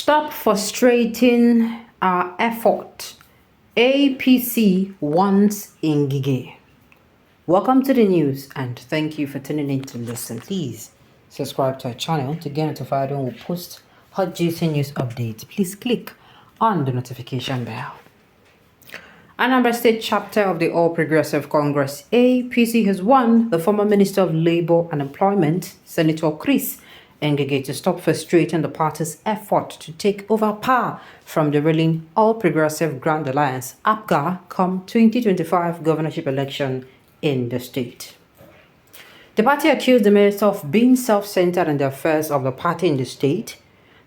Stop frustrating our effort. APC wants Ngige. Welcome to the news and thank you for tuning in to listen. Please subscribe to our channel to get notified when we post hot juicy news updates. Please click on the notification bell. Anambra State chapter of the All Progressive Congress APC has won the former Minister of Labour and Employment, Senator Chris Ngige, to stop frustrating the party's effort to take over power from the ruling All Progressive Grand Alliance (APGA) come 2025 governorship election in the state. The party accused the minister of being self-centered in the affairs of the party in the state.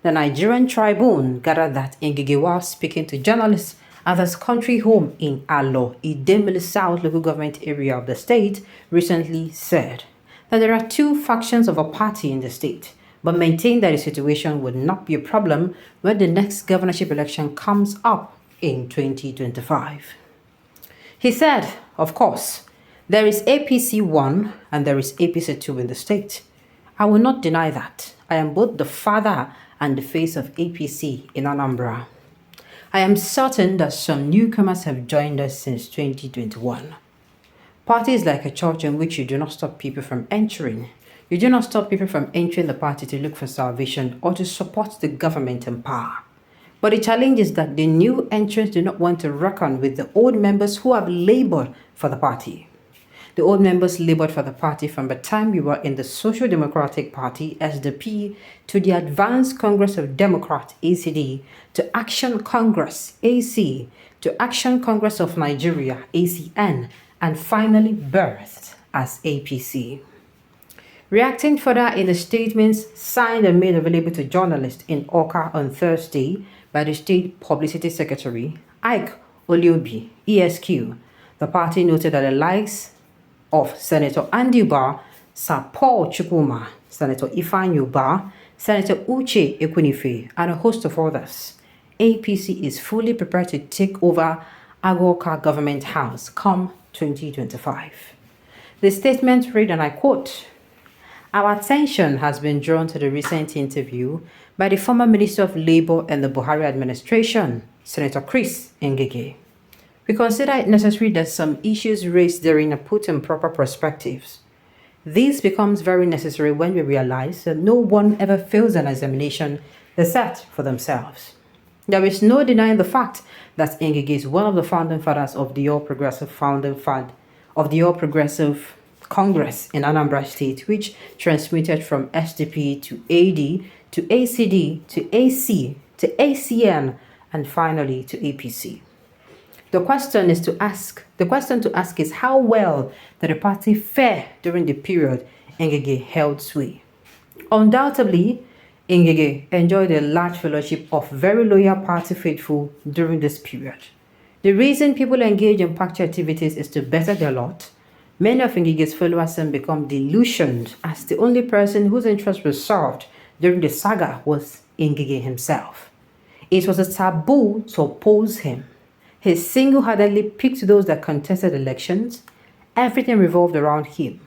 The Nigerian Tribune gathered that Ngige, while speaking to journalists at his country home in Alo, Idemili South local government area of the state, recently said that there are two factions of a party in the state, but maintained that the situation would not be a problem when the next governorship election comes up in 2025. He said, of course, there is APC 1 and there is APC 2 in the state. I will not deny that. I am both the father and the face of APC in Anambra. I am certain that some newcomers have joined us since 2021. Party is like a church in which you do not stop people from entering. You do not stop people from entering the party to look for salvation or to support the government in power. But the challenge is that the new entrants do not want to reckon with the old members who have labored for the party. The old members labored for the party from the time we were in the Social Democratic Party, SDP, to the Advanced Congress of Democrats, ACD, to Action Congress, AC, to Action Congress of Nigeria, ACN, and finally birthed as APC. Reacting further in the statements signed and made available to journalists in Oka on Thursday by the State Publicity Secretary, Ike Oliobi, ESQ, the party noted that the likes of Senator Andy Ba, Sir Paul Chukwuma, Senator Ifeanyi Ubah, Senator Uche Ekwunife, and a host of others, APC is fully prepared to take over Agoka Government House come 2025. The statement read, and I quote, "Our attention has been drawn to the recent interview by the former Minister of Labour and the Buhari administration, Senator Chris Ngige. We consider it necessary that some issues raised therein are put in proper perspectives. This becomes very necessary when we realize that no one ever fails an examination they set for themselves. There is no denying the fact that Ngige is one of the founding fathers of the All Progressive Congress in Anambra State, which transmitted from SDP to AD to ACD to AC to ACN and finally to APC. The question to ask is how well did the party fare during the period Ngige held sway? Undoubtedly, Ngige enjoyed a large fellowship of very loyal party faithful during this period. The reason people engage in party activities is to better their lot. Many of Ngige's followers then become delusioned as the only person whose interest was served during the saga was Ngige himself. It was a taboo to oppose him. He single-handedly picked those that contested elections. Everything revolved around him.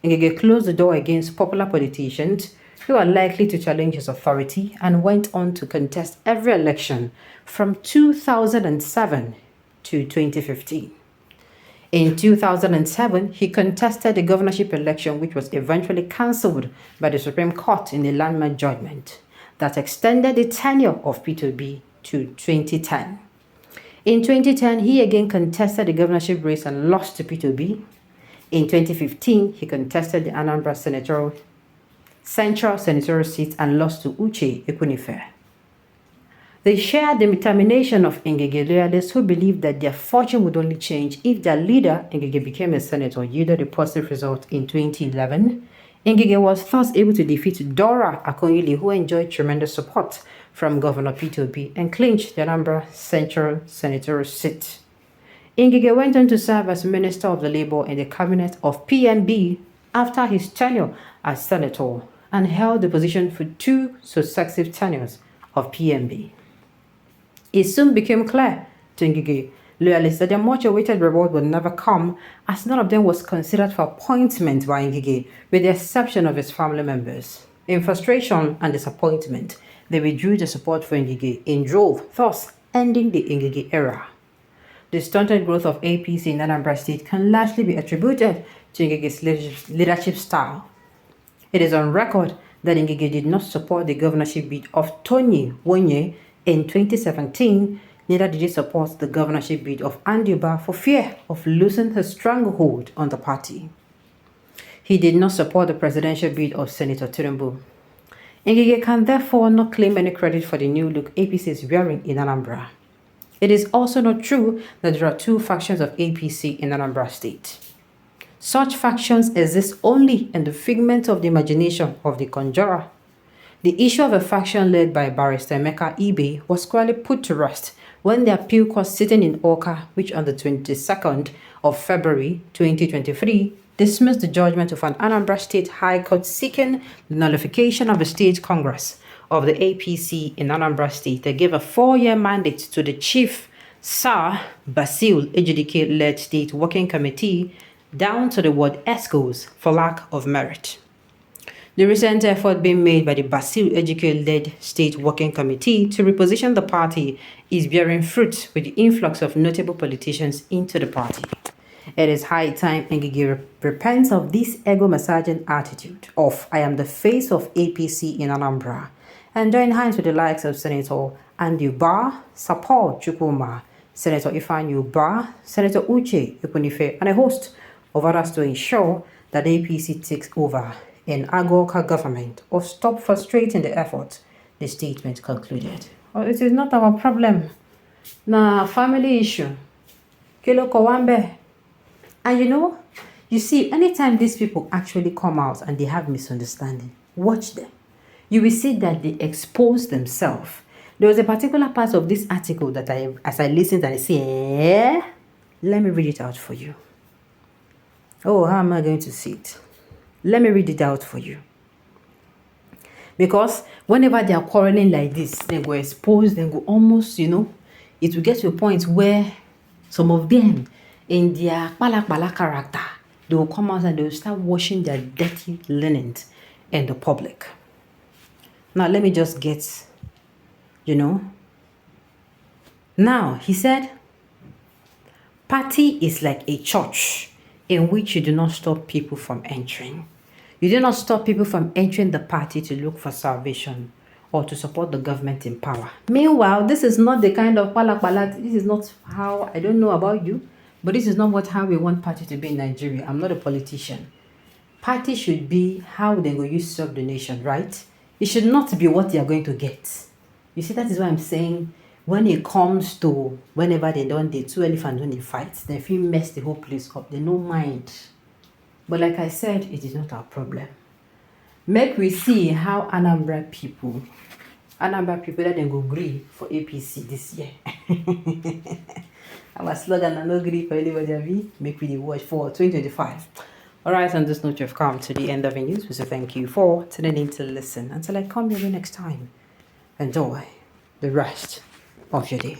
Ngige closed the door against popular politicians who are likely to challenge his authority and went on to contest every election from 2007 to 2015. In 2007, he contested the governorship election, which was eventually cancelled by the Supreme Court in a landmark judgment that extended the tenure of P2B to 2010. In 2010, he again contested the governorship race and lost to P2B. In 2015, he contested the Anambra Central Senatorial seat and lost to Uche Ekwunife. They shared the determination of Ngige loyalists who believed that their fortune would only change if their leader, Ngige, became a senator, yielded a positive result in 2011. Ngige was thus able to defeat Dora Akonyili, who enjoyed tremendous support from Governor P2B and clinched the Anambra Central Senatorial seat. Ngige went on to serve as Minister of the Labour in the cabinet of PMB after his tenure as senator and held the position for 2 successive tenures of PMB. It soon became clear to Ngige loyalists that their much-awaited reward would never come, as none of them was considered for appointment by Ngige, with the exception of his family members. In frustration and disappointment, they withdrew their support for Ngige in drove, thus ending the Ngige era. The stunted growth of APC in Anambra State can largely be attributed to Ngige's leadership style. It is on record that Ngige did not support the governorship bid of Tony Wonye in 2017, neither did he support the governorship bid of Anduba for fear of losing his stranglehold on the party. He did not support the presidential bid of Senator Tinubu. Ngige can therefore not claim any credit for the new look APC is wearing in Anambra. It is also not true that there are two factions of APC in Anambra State. Such factions exist only in the figment of the imagination of the conjurer. The issue of a faction led by Barrister Emeka Ibe was squarely put to rest when the appeal court sitting in Awka, which on the 22nd of February 2023 dismissed the judgment of an Anambra State High Court seeking the nullification of the State Congress of the APC in Anambra State. They gave a 4-year mandate to the Chief Sir Basil Ejidike-led State Working Committee down to the word ESCOs for lack of merit. The recent effort being made by the Basil Ejidike-led State Working Committee to reposition the party is bearing fruit with the influx of notable politicians into the party. It is high time Ngige repents of this ego-massaging attitude of "I am the face of APC in Anambra" and join hands with the likes of Senator Andy Ba, Sapor Chukwuma, Senator Ifeanyi Uba, Senator Uche Ekunife, and a host of others to ensure that APC takes over in Agoka government or stop frustrating the effort, the statement concluded. Well, it is not our problem. Na family issue. Kilo Kowambe. And you see, anytime these people actually come out and they have misunderstanding, watch them. You will see that they expose themselves. There was a particular part of this article that as I listened and I say, let me read it out for you. Oh, how am I going to see it? Let me read it out for you. Because whenever they are quarreling like this, they go expose, they go almost, it will get to a point where some of them, in their pala character, they will come out and they will start washing their dirty linens in the public. Now, let me just get, Now, he said, party is like a church in which you do not stop people from entering. You do not stop people from entering the party to look for salvation or to support the government in power. Meanwhile, this is not the kind of pala. This is not how, I don't know about you, but this is not how we want party to be in Nigeria. I'm not a politician. Party should be how they go use to serve the nation, right? It should not be what they are going to get. You see, that is why I'm saying when it comes to whenever the two elephants when they fight, they feel mess the whole place up. They don't mind. But like I said, it is not our problem. Make we see how Anambra people that then go agree for APC this year. Our slogan, I no agree for anybody. Make we watch for 2025. Alright, on this note, you've come to the end of the news. So thank you for tuning in to listen. Until I come here next time, enjoy the rest of your day.